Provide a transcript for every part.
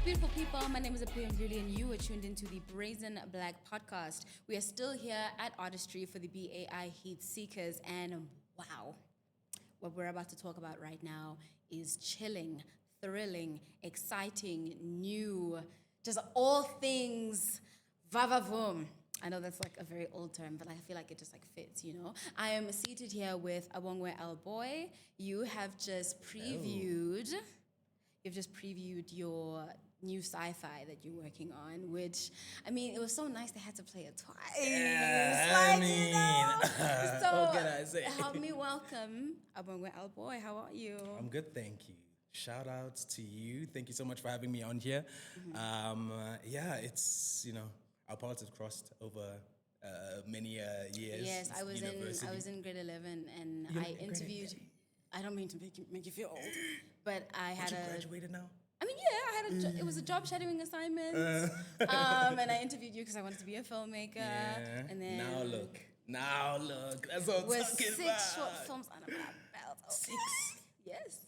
beautiful people. My name is Mdluli and you are tuned into the Brazen Black podcast. We are still here at Artistry for the BAI Heatskrs, and wow, what we're about to talk about right now is chilling, thrilling, exciting, new, just all things va-va-voom. I know that's like a very old term, but I feel like it just like fits, you know. I am seated here with Abobooi. You have just previewed. Hello. You've just previewed your new sci-fi that you're working on, which, I mean, it was so nice they had to play it twice. Yeah, So, what can I say? Help me welcome Abobooi. How are you? I'm good, thank you. Shout outs to you. Thank you so much for having me on here. Yeah, it's, you know, our paths have crossed over many years. Yes, I was in grade 11 and I interviewed. I don't mean to make you feel old, but I had you graduated now? I mean, yeah, I had it was a job shadowing assignment, and I interviewed you because I wanted to be a filmmaker. Yeah. And then Now look, that's what I'm with talking 6 about. short films under my belt. Oh. 6? Yes.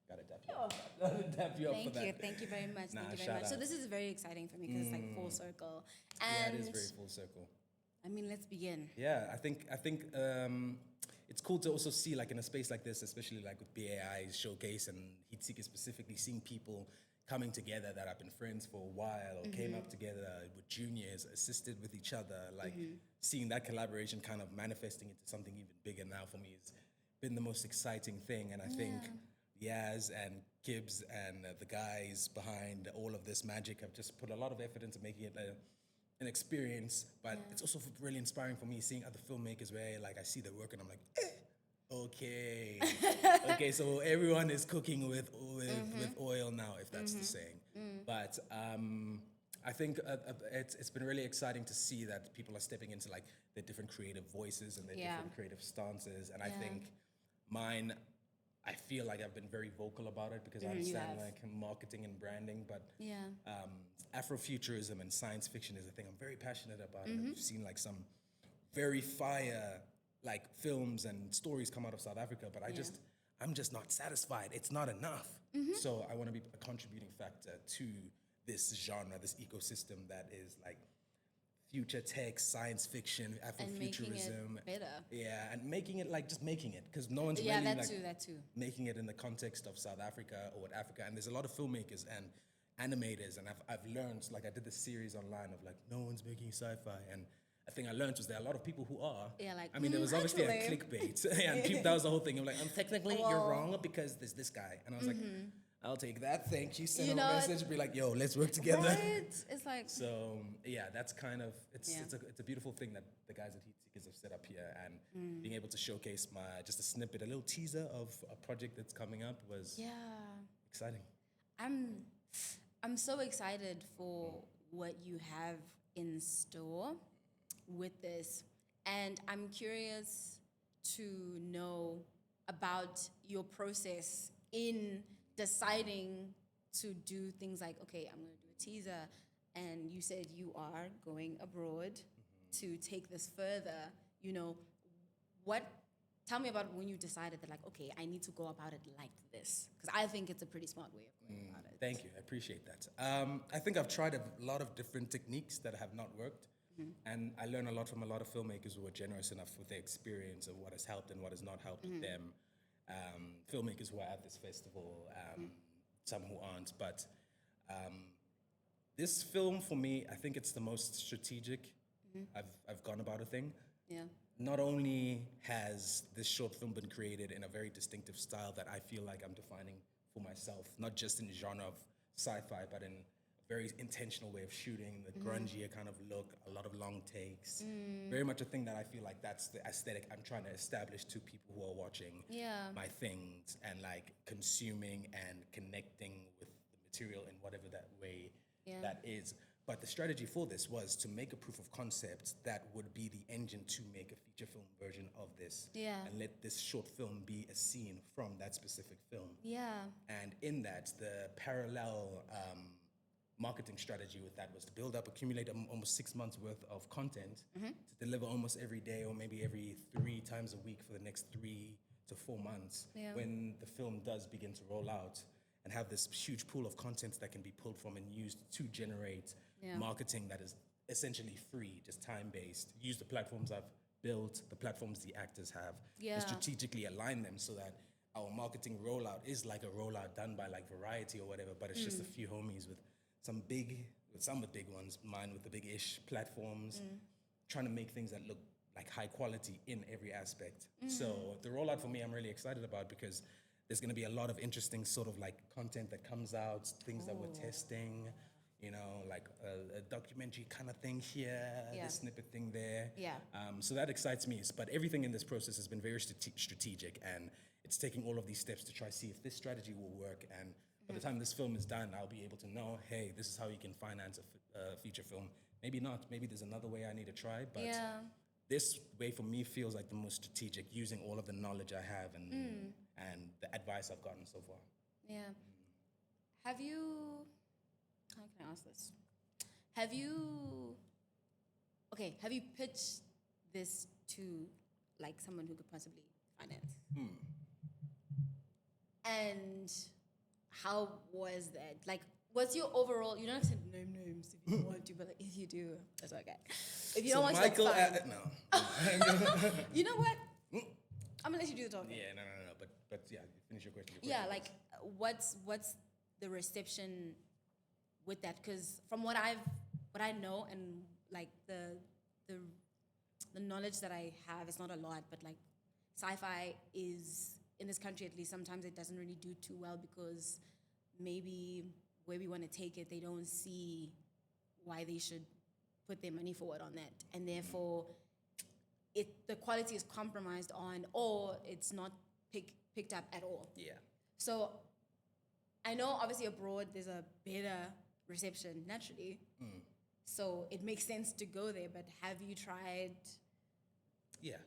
Gotta tap you up. Gotta tap you up for that. Thank you very much. Nah, Thank you very much. shout So out. this is very exciting for me because it's like full circle. Yeah, And it is very full circle. I mean, let's begin. Yeah, I think it's cool to also see, like, in a space like this, especially like with BAI's showcase and Heatskrs specifically, seeing people coming together that have been friends for a while or came up together with juniors, assisted with each other, like seeing that collaboration kind of manifesting into something even bigger now for me has been the most exciting thing. And I think Yaz and Gibbs and the guys behind all of this magic have just put a lot of effort into making it an experience, but it's also really inspiring for me seeing other filmmakers where like I see their work and I'm like, okay, okay, so everyone is cooking with oil now, if that's the saying. But I think it's been really exciting to see that people are stepping into like their different creative voices and their different creative stances, and I think mine, I feel like I've been very vocal about it because I understand like marketing and branding, but Afrofuturism and science fiction is a thing I'm very passionate about. And I've seen like some very fire like films and stories come out of South Africa, but I'm just not satisfied. It's not enough. So I want to be a contributing factor to this genre, this ecosystem that is like future tech, science fiction, Afrofuturism. And making it better. Yeah, and making it like just making it, because no one's really that too. making it in the context of South Africa or Africa. And there's a lot of filmmakers and animators, and I've learned, like I did this series online of like no one's making sci-fi, and a thing I learned was there are a lot of people who are. Yeah, like I mean, there was obviously a actually. clickbait, and that was the whole thing. I'm like, technically you're wrong because there's this guy, and I was like, I'll take that. Thank you. Send a message and be like, yo, let's work together. Right? It's like So yeah, that's kind of it's a beautiful thing that the guys at Heatskrs have set up here, and being able to showcase just a snippet, a little teaser of a project that's coming up was exciting. I'm so excited for what you have in store with this, and I'm curious to know about your process in deciding to do things like, okay, I'm going to do a teaser, and you said you are going abroad to take this further. You know, tell me about when you decided that, like, okay, I need to go about it like this, because I think it's a pretty smart way of going about it. Thank you, I appreciate that. I think I've tried a lot of different techniques that have not worked, and I learn a lot from a lot of filmmakers who are generous enough with their experience of what has helped and what has not helped them. Filmmakers who are at this festival, some who aren't, but this film for me, I think it's the most strategic I've gone about a thing. Yeah. Not only has this short film been created in a very distinctive style that I feel like I'm defining for myself, not just in the genre of sci-fi, but in a very intentional way of shooting, the grungier kind of look, a lot of long takes. Very much a thing that I feel like that's the aesthetic I'm trying to establish to people who are watching my things and like consuming and connecting with the material in whatever that way that is. But the strategy for this was to make a proof of concept that would be the engine to make a feature film version of this. And let this short film be a scene from that specific film. And in that, the parallel marketing strategy with that was to build up, accumulate almost 6 months worth of content to deliver almost every day or maybe every 3 times a week for the next 3 to 4 months when the film does begin to roll out. and have this huge pool of content that can be pulled from and used to generate marketing that is essentially free, just time-based. Use the platforms I've built, the platforms the actors have, and strategically align them so that our marketing rollout is like a rollout done by like Variety or whatever, but it's just a few homies with some big ones, mine with the big-ish platforms, trying to make things that look like high quality in every aspect. So the rollout for me, I'm really excited about because there's going to be a lot of interesting sort of like content that comes out, things that we're testing, you know, like a documentary kind of thing here, this snippet thing there. So that excites me. But everything in this process has been very strategic, and it's taking all of these steps to try see if this strategy will work. And by the time this film is done, I'll be able to know, hey, this is how you can finance a feature film. Maybe not. Maybe there's another way I need to try. But this way for me feels like the most strategic, using all of the knowledge I have and the advice I've gotten so far. Yeah. Have you, how can I ask this? Have you pitched this to like someone who could possibly finance? And how was that? Like, what's your overall, you don't have to name names if you want to, but like, if you do, that's okay. If you don't want Michael, to, that's fine. no. You know what? I'm gonna let you do the talking. Yeah, no. But yeah, finish your question. Yeah, like what's the reception with that? Because from what I know and like the knowledge that I have, it's not a lot, but like sci-fi is in this country at least sometimes it doesn't really do too well because maybe where we want to take it, they don't see why they should put their money forward on that, and therefore the quality is compromised on, or it's not picked up at all. Yeah. So I know obviously abroad there's a better reception naturally, so it makes sense to go there. But have you tried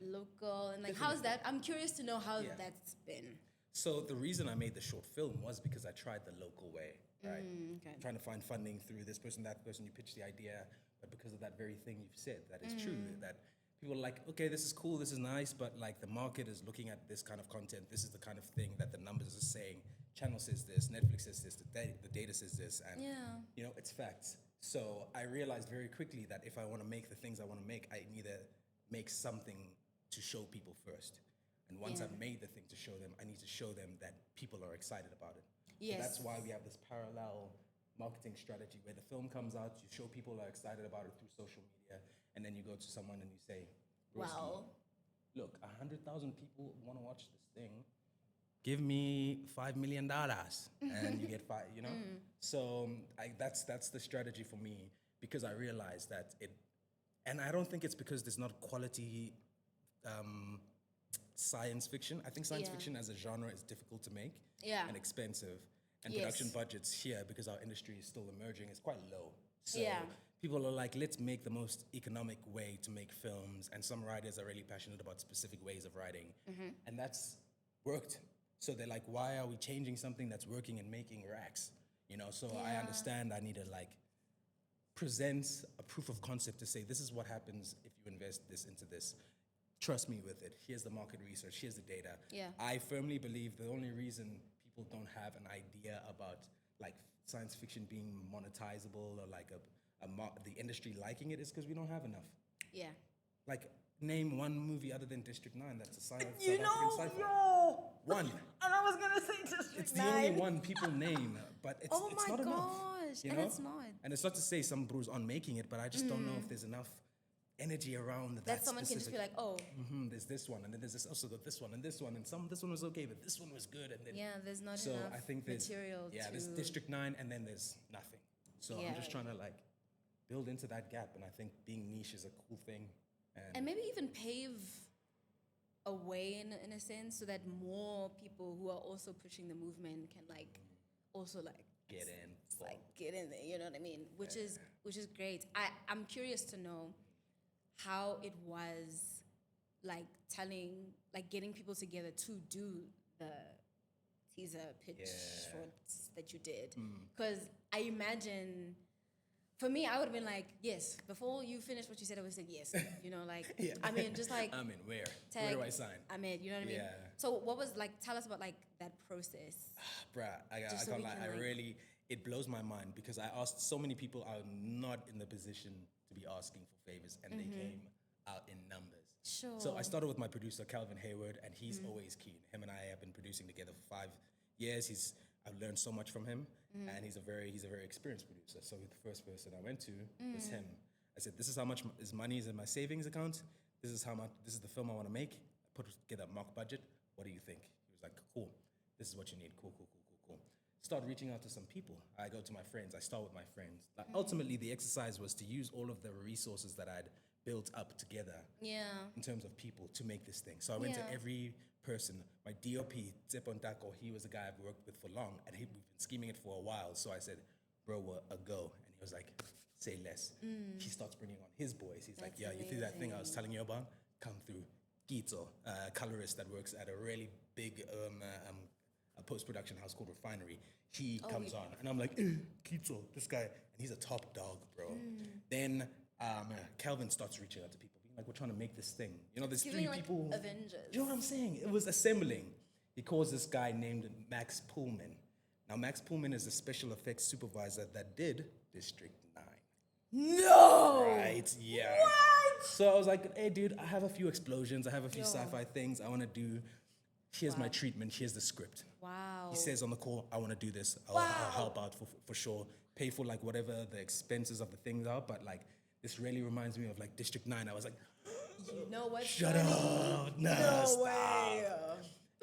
local, and like how's that? I'm curious to know how that's been. So the reason I made the short film was because I tried the local way, right? Okay. Trying to find funding through this person, that person, you pitch the idea, but because of that very thing you've said, that is true, that people are like, okay, this is cool, this is nice, but like the market is looking at this kind of content, this is the kind of thing that the numbers are saying, channel says this, Netflix says this, the data says this, and you know, it's facts. So I realized very quickly that if I want to make the things I want to make, I need to make something to show people first. And once I've made the thing to show them, I need to show them that people are excited about it. Yes. So that's why we have this parallel marketing strategy where the film comes out, you show people are excited about it through social media, and then you go to someone and you say, well, look, 100,000 people want to watch this thing. Give me $5 million, and you get five. You know. So that's the strategy for me, because I realized that and I don't think it's because there's not quality science fiction. I think science fiction as a genre is difficult to make and expensive, and production budgets here, because our industry is still emerging, is quite low. So people are like, let's make the most economic way to make films, and some writers are really passionate about specific ways of writing, and that's worked. So they're like, why are we changing something that's working and making racks? You know, so I understand I need to like present a proof of concept to say, this is what happens if you invest this into this. Trust me with it. Here's the market research. Here's the data. I firmly believe the only reason people don't have an idea about like science fiction being monetizable or like the industry liking it is because we don't have enough. Like, name one movie other than District 9 that's a South African sci-fi. One. And I was gonna say District 9. It's the only one people name, but it's not enough. You know? It's not. And it's not to say some brews aren't making it, but I just don't know if there's enough energy around that someone can just be like, oh. There's this one, and then there's also got this one, and this one, and this one was okay, but this one was good, and then there's not so enough I think there's material. There's District 9, and then there's nothing. So I'm just trying to like build into that gap, and I think being niche is a cool thing, and maybe even pave a way in a sense, so that more people who are also pushing the movement can like also like get in, get in there. You know what I mean? Which is great. I'm curious to know how it was like getting people together to do the teaser pitch shorts that you did. Because I imagine For me, I would have been like, yes. Before you finished what you said, I would have said yes. You know, like, Yeah. I mean, just like, I'm in. Where? tag, Where do I sign? I'm in, you know what I mean? Yeah. So what was, like, tell us about, like, that process. Bruh, I Just so can't we lie. can, I like- really, it blows my mind because I asked so many people I'm not in the position to be asking for favors, and they came out in numbers. Sure. So I started with my producer, Calvin Hayward, and he's always keen. Him and I have been producing together for 5 years. I've learned so much from him, and he's a very experienced producer. So the first person I went to was him. I said, "This is how much money is in my savings account. This is the film I want to make. I put together a mock budget. What do you think?" He was like, "Cool. This is what you need. Cool. Start reaching out to some people. I go to my friends. I start with my friends. Like, ultimately, the exercise was to use all of the resources that I'd built up together Yeah. in terms of people to make this thing. So I went to Yeah. every person. My DOP, Tsepon Tako, he was a guy I've worked with for long, and we've been scheming it for a while. So I said, "Bro, we're a go." And he was like, "Say less." He starts bringing on his boys. He's like, That's "Yeah, you see that thing I was amazing. telling you about? Come through." Gito, a colorist that works at a really big a post-production house called Refinery. He comes on, and I'm like, Gito, this guy, and he's a top dog, bro. Then Calvin starts reaching out to people, being like, "We're trying to make this thing. You know, there's Giving, 3 like, people." Avengers. You know what I'm saying? It was assembling. He calls this guy named Max Pullman. Now, Max Pullman is the special effects supervisor that did District 9. No! Right? Yeah. What? So I was like, "Hey, dude, I have a few explosions. I have a few Yo. sci-fi things I want to do. Here's my treatment. Here's the script." Wow. He says on the call, "I want to do this. I'll help out for sure. Pay for like whatever the expenses of the things are. But like, this really reminds me of like District 9. I was like, You know what? "Shut up. Nah, No stop." way.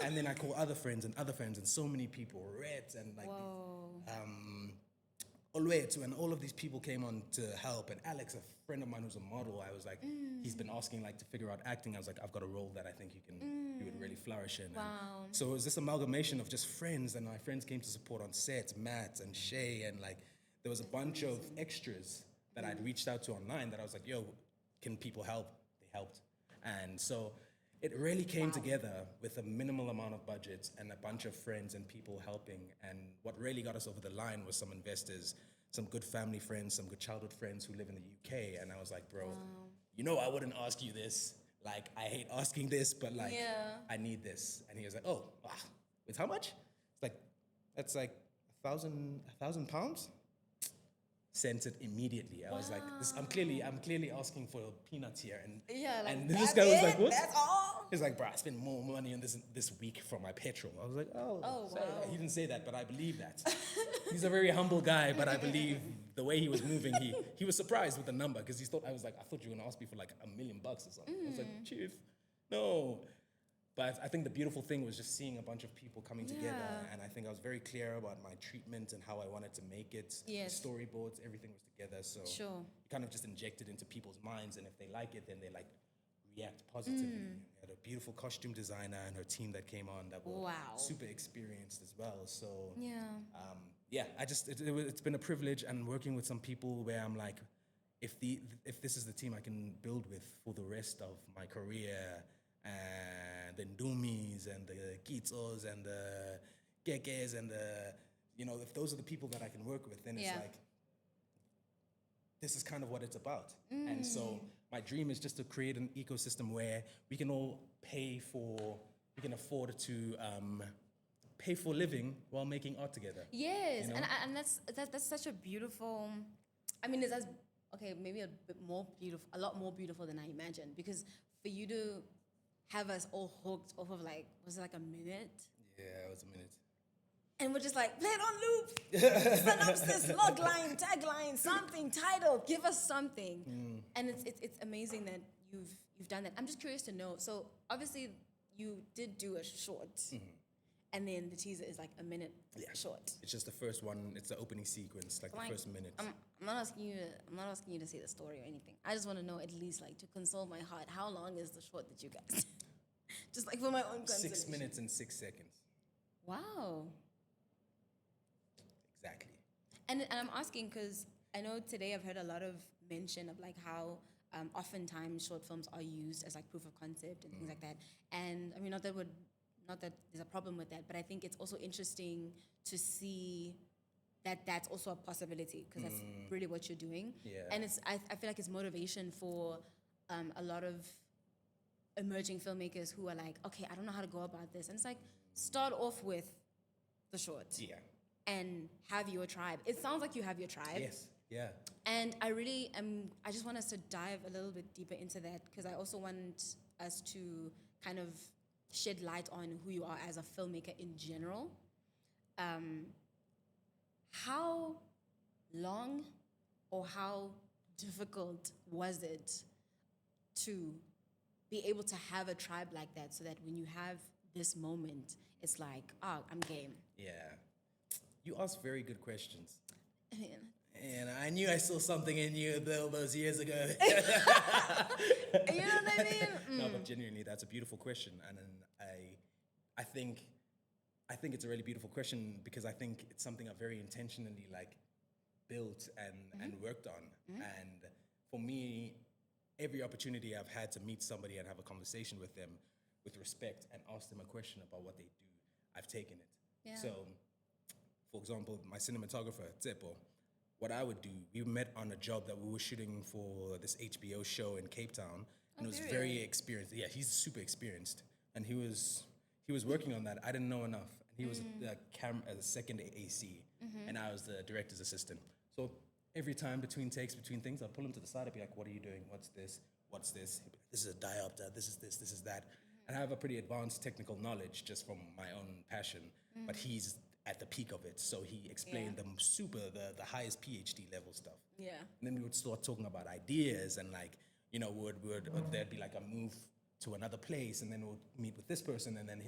And then I call other friends, and so many people, Reds and like Whoa. Olwetu, and all of these people came on to help. And Alex, a friend of mine who's a model, I was like, he's been asking like to figure out acting. I was like, "I've got a role that I think you would really flourish in." Wow. And so it was this amalgamation of just friends, and my friends came to support on set, Matt and Shay, and like there was a bunch of extras that I'd reached out to online that I was like, "Yo, can people help?" They helped. And so it really came together with a minimal amount of budget and a bunch of friends and people helping. And what really got us over the line was some investors, some good family friends, some good childhood friends who live in the UK. And I was like, "Bro, you know I wouldn't ask you this. Like, I hate asking this, but like, Yeah. I need this." And he was like, "Oh, with how much?" It's like, "That's like £1,000. Sent it immediately. I was like, I'm clearly asking for peanuts here." And Yeah, like, and this that's guy was it? like, "What?" That's all? He's like, "Bro, I spent more money on this week for my petrol." I was like, Oh, sorry." wow. He didn't say that, but I believe that. He's a very humble guy, but I believe the way he was moving, he was surprised with the number because I thought you were gonna ask me for like $1 million or something. I was like, "Chief, no." But I think the beautiful thing was just seeing a bunch of people coming together, Yeah. and I think I was very clear about my treatment and how I wanted to make it. Yes. The storyboards, everything was together, so Sure. you kind of just injected into people's minds, and if they like it, then they like react positively. We had a beautiful costume designer and her team that came on that were Wow. super experienced as well. So Yeah. it's been a privilege, and working with some people where I'm like, if this is the team I can build with for the rest of my career, and the Ndumis and the Kitsos and the Kekes and if those are the people that I can work with, then it's Yeah. like, this is kind of what it's about. And so my dream is just to create an ecosystem where we can all we can afford to pay for living while making art together. Yes, You know? and that's such a beautiful. I mean, it's okay, maybe a bit more beautiful, a lot more beautiful than I imagined. Because for you to have us all hooked off of like, was it like a minute? Yeah, it was a minute. And we're just like, play it on loop. Synopsis, logline, tagline, something, title. Give us something. And it's amazing that you've done that. I'm just curious to know. So obviously you did do a short, and then the teaser is like a minute short. It's just the first one. It's the opening sequence, like the first minute. I'm not asking you to say the story or anything. I just want to know, at least like to console my heart, how long is the short that you guys? Just like for my own consolation. 6 minutes and 6 seconds. Wow. Exactly. And I'm asking because I know today I've heard a lot of mention of like how oftentimes short films are used as like proof of concept and things like that. And I mean, not that there's a problem with that, but I think it's also interesting to see that's also a possibility, because that's really what you're doing. Yeah. And I feel like it's motivation for a lot of emerging filmmakers who are like, okay, I don't know how to go about this. And it's like, start off with the short. Yeah. And have your tribe. It sounds like you have your tribe. Yes. Yeah. And I just want us to dive a little bit deeper into that, because I also want us to kind of shed light on who you are as a filmmaker in general. How long or how difficult was it to be able to have a tribe like that, so that when you have this moment, it's like, oh, I'm game. Yeah. You ask very good questions. I mean, And I knew I saw something in you those years ago. you know what I mean? No, but genuinely, that's a beautiful question. And I think it's a really beautiful question, because I think it's something I've very intentionally built and worked on. And for me, every opportunity I've had to meet somebody and have a conversation with them with respect and ask them a question about what they do, I've taken it. Yeah. So, for example, my cinematographer, Tsepo, what I would do, we met on a job that we were shooting for this HBO show in Cape Town, and it was very experienced. Yeah, he's super experienced, and he was working on that. I didn't know enough. And he was the second AC, and I was the director's assistant. So every time between takes, between things, I'd pull him to the side. I'd be like, "What are you doing? What's this? What's this? This is a diopter. This is this. This is that." And I have a pretty advanced technical knowledge just from my own passion, but he's at the peak of it. So he explained the highest PhD level stuff. Yeah. And then we would start talking about ideas, and there'd be like a move to another place, and then we'll meet with this person, and then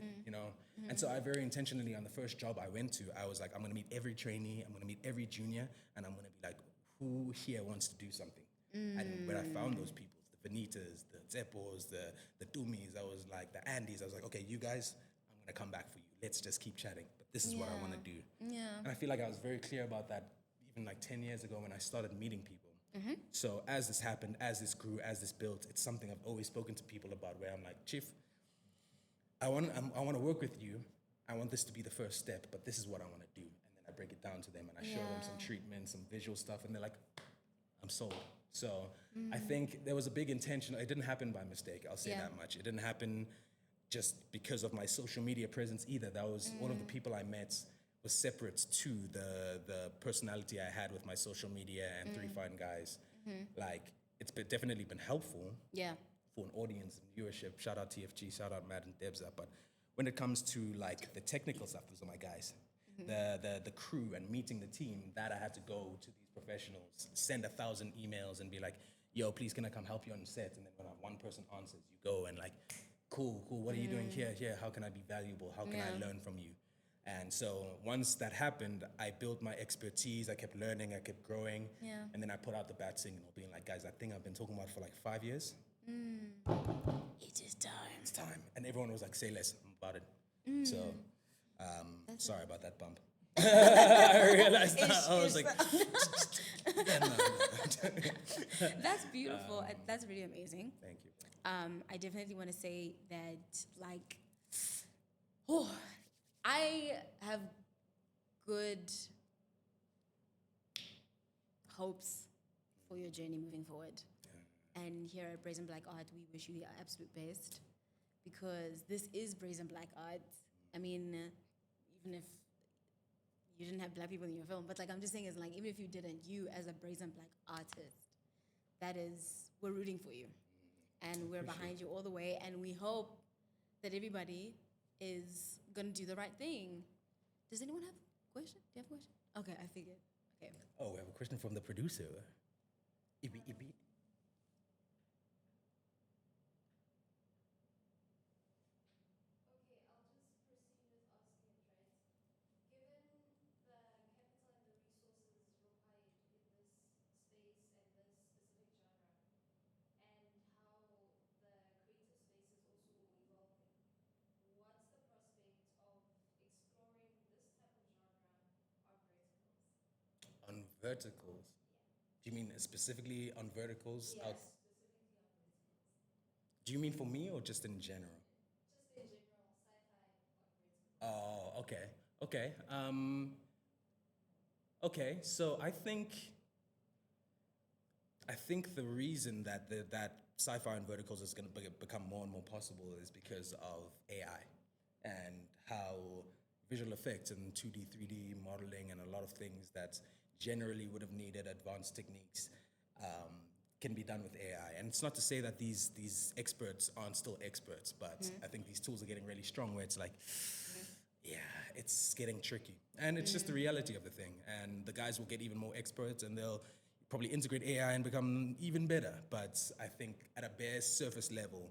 And so I very intentionally, on the first job I went to, I was like, I'm gonna meet every trainee, I'm gonna meet every junior, and I'm gonna be like, who here wants to do something? And when I found those people, the Vanitas, the Tsepos, the Tumis, I was like, the Andys, I was like, okay, you guys, I'm gonna come back for you. Let's just keep chatting. But this is what I wanna do. Yeah. And I feel like I was very clear about that even 10 years ago when I started meeting people. So as this happened, as this grew, as this built, it's something I've always spoken to people about, where I'm like, Chief, I want to work with you. I want this to be the first step, but this is what I want to do. And then I break it down to them, and I show them some treatment, some visual stuff, and they're like, I'm sold. So I think there was a big intention. It didn't happen by mistake, I'll say that much. It didn't happen just because of my social media presence either. That was all of the people I met was separate to the personality I had with my social media and Three Fine Guys. It's definitely been helpful for an audience and viewership. Shout out TFG, shout out Matt and Debza. But when it comes to the technical stuff, those are my guys. The crew and meeting the team, that I had to go to these professionals, send 1,000 emails and be like, yo, please can I come help you on set? And then when one person answers, you go and cool, what are you doing here? How can I be valuable? How can I learn from you? And so once that happened, I built my expertise. I kept learning, I kept growing. Yeah. And then I put out the bat signal, being like, guys, that thing I've been talking about for 5 years. It is time. It's time. And everyone was like, say less, I'm about it. So, sorry about that bump. I realized that. I was like, That's beautiful. That's really amazing. Thank you. I definitely want to say that, I have good hopes for your journey moving forward. Yeah. And here at Brazen Black Art, we wish you the absolute best, because this is Brazen Black Art. I mean, even if you didn't have black people in your film, but I'm just saying, is even if you didn't, you as a Brazen Black artist, we're rooting for you. And we're behind you all the way, and we hope that everybody is gonna do the right thing. Does anyone have a question? Do you have a question? Okay, I figured. Okay. Oh, we have a question from the producer. Ibi. On verticals? Do you mean specifically on verticals? Yes, specifically on verticals. Do you mean for me or just in general? Just in general, sci-fi on verticals. Oh, okay. Okay, so I think the reason that that sci-fi and verticals is going to become more and more possible is because of AI and how visual effects and 2D, 3D modeling and a lot of things that generally would have needed advanced techniques can be done with AI. And it's not to say that these experts aren't still experts, but I think these tools are getting really strong where it's like, yeah, it's getting tricky. And it's just the reality of the thing. And the guys will get even more experts and they'll probably integrate AI and become even better. But I think at a bare surface level,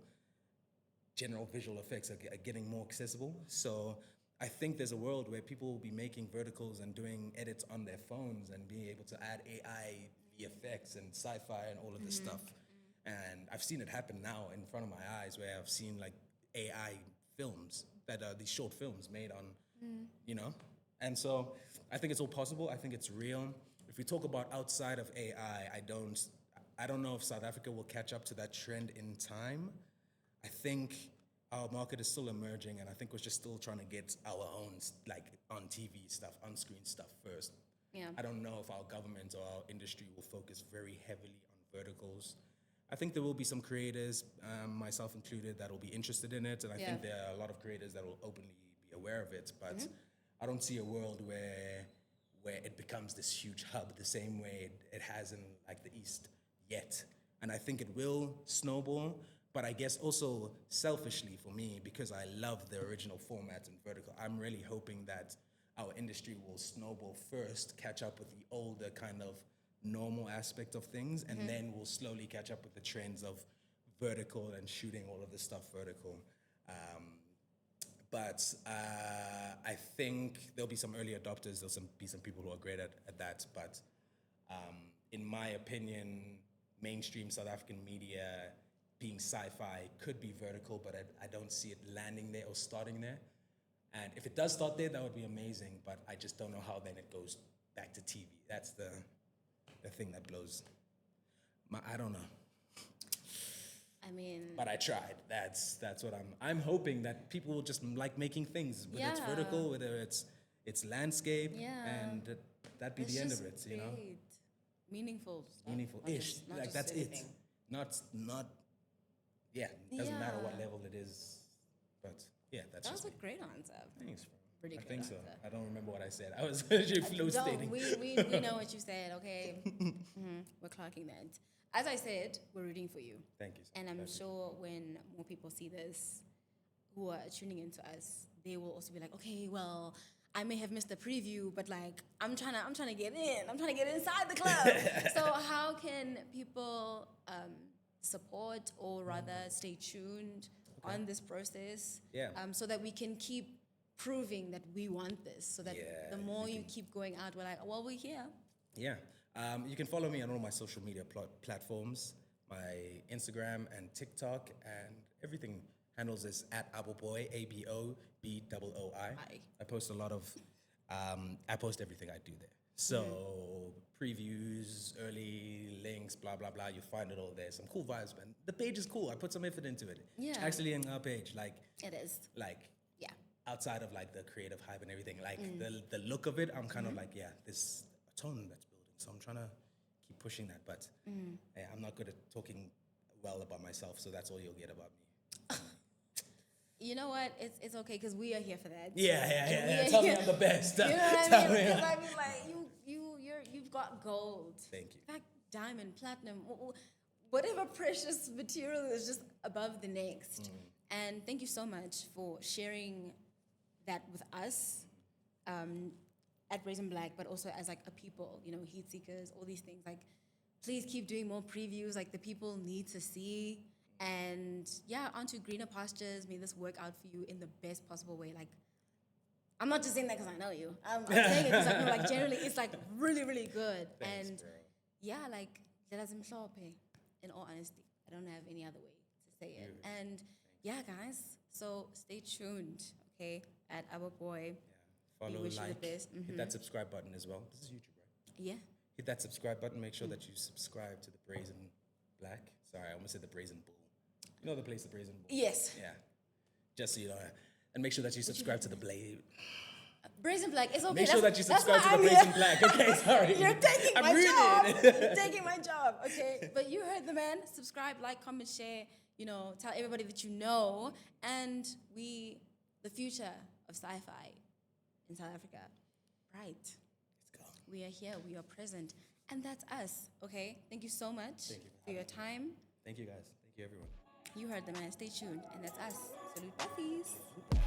general visual effects are getting more accessible. So I think there's a world where people will be making verticals and doing edits on their phones and being able to add AI VFX and sci-fi and all of this stuff. And I've seen it happen now in front of my eyes where I've seen like AI films that are these short films made on, you know? And so I think it's all possible. I think it's real. If we talk about outside of AI, I don't know if South Africa will catch up to that trend in time. I think our market is still emerging, and I think we're just still trying to get our own, like, on TV stuff, on-screen stuff first. Yeah. I don't know if our government or our industry will focus very heavily on verticals. I think there will be some creators, myself included, that will be interested in it, and I think there are a lot of creators that will openly be aware of it, but I don't see a world where it becomes this huge hub the same way it has in like the East yet. And I think it will snowball, but I guess also selfishly for me, because I love the original format and vertical, I'm really hoping that our industry will snowball first, catch up with the older kind of normal aspect of things, and then we'll slowly catch up with the trends of vertical and shooting all of this stuff vertical. But I think there'll be some early adopters, be some people who are great at that, but in my opinion, mainstream South African media being sci-fi could be vertical, but I don't see it landing there or starting there. And if it does start there, that would be amazing, but I just don't know how then it goes back to TV. That's the thing that blows I don't know. I mean, but I tried. That's what I'm hoping that people will just like making things, whether it's vertical, whether it's landscape, and that'd be the end of it, you know. Meaningful stuff. Meaningful-ish. Not Like just that's anything. it. Not doesn't matter what level it is. But yeah, that's That was just a great answer. Thanks, bro. Pretty I great think so. answer. I don't remember what I said. I was actually flow stating. We know what you said, okay? We're clocking that. As I said, we're rooting for you. Thank you. And I'm sure when more people see this who are tuning into us, they will also be like, okay, well, I may have missed the preview, but like I'm trying to get in. I'm trying to get inside the club. So how can people support or rather stay tuned on this process? So that we can keep proving that we want this. So that the more you keep going out, we're like, well, we're here. Yeah. You can follow me on all my social media platforms, my Instagram and TikTok, and everything handles is at Abobooi, ABOBOOI. I post a lot of, I post everything I do there. So previews, early links, blah, blah, blah, you find it all there. Some cool vibes, man. The page is cool. I put some effort into it. Yeah. Actually, in our page, like. It is. Like. Yeah. Outside of like the creative hype and everything, like the look of it, I'm kind of like, this tone that's building. So I'm trying to keep pushing that, but I'm not good at talking well about myself, so that's all you'll get about me. You know what? It's okay because we are here for that. Yeah. Tell me I'm the best. You know what I mean? Because I mean, like you've got gold. Thank you. In fact, diamond, platinum, whatever precious material is just above the next. And thank you so much for sharing that with us at Brazen Black, but also as like a people, you know, Heatskrs, all these things. Like, please keep doing more previews. Like the people need to see. And yeah, onto greener pastures. May this work out for you in the best possible way. Like, I'm not just saying that because I know you. I'm saying it because I know, like, generally, it's like really, really good. Thanks, and bro. yeah, like, in all honesty, I don't have any other way to say it. And yeah, guys, so stay tuned, okay, at Abobooi. Follow, wish you the like, best. hit that subscribe button as well. This is YouTube, right? Yeah. Hit that subscribe button. Make sure that you subscribe to the Brazen Black. Sorry, I almost said the Brazen Bull. You know the place, the Brazen Bull? Yes. Yeah. Just so you know. And make sure that you subscribe to the Blade. Brazen Black, it's okay. Make sure that you That's subscribe why to the I'm Brazen here. Black. Okay, sorry. You're taking I'm my reading. job. You're taking my job, okay? But you heard the man. Subscribe, like, comment, share. You know, tell everybody that you know. And the future of sci-fi in South Africa, right? Let's go. We are here. We are present. And that's us, okay? Thank you so much for your time. Thank you, guys. Thank you, everyone. You heard the man. Stay tuned. And that's us. Salute, BBAFF'ies.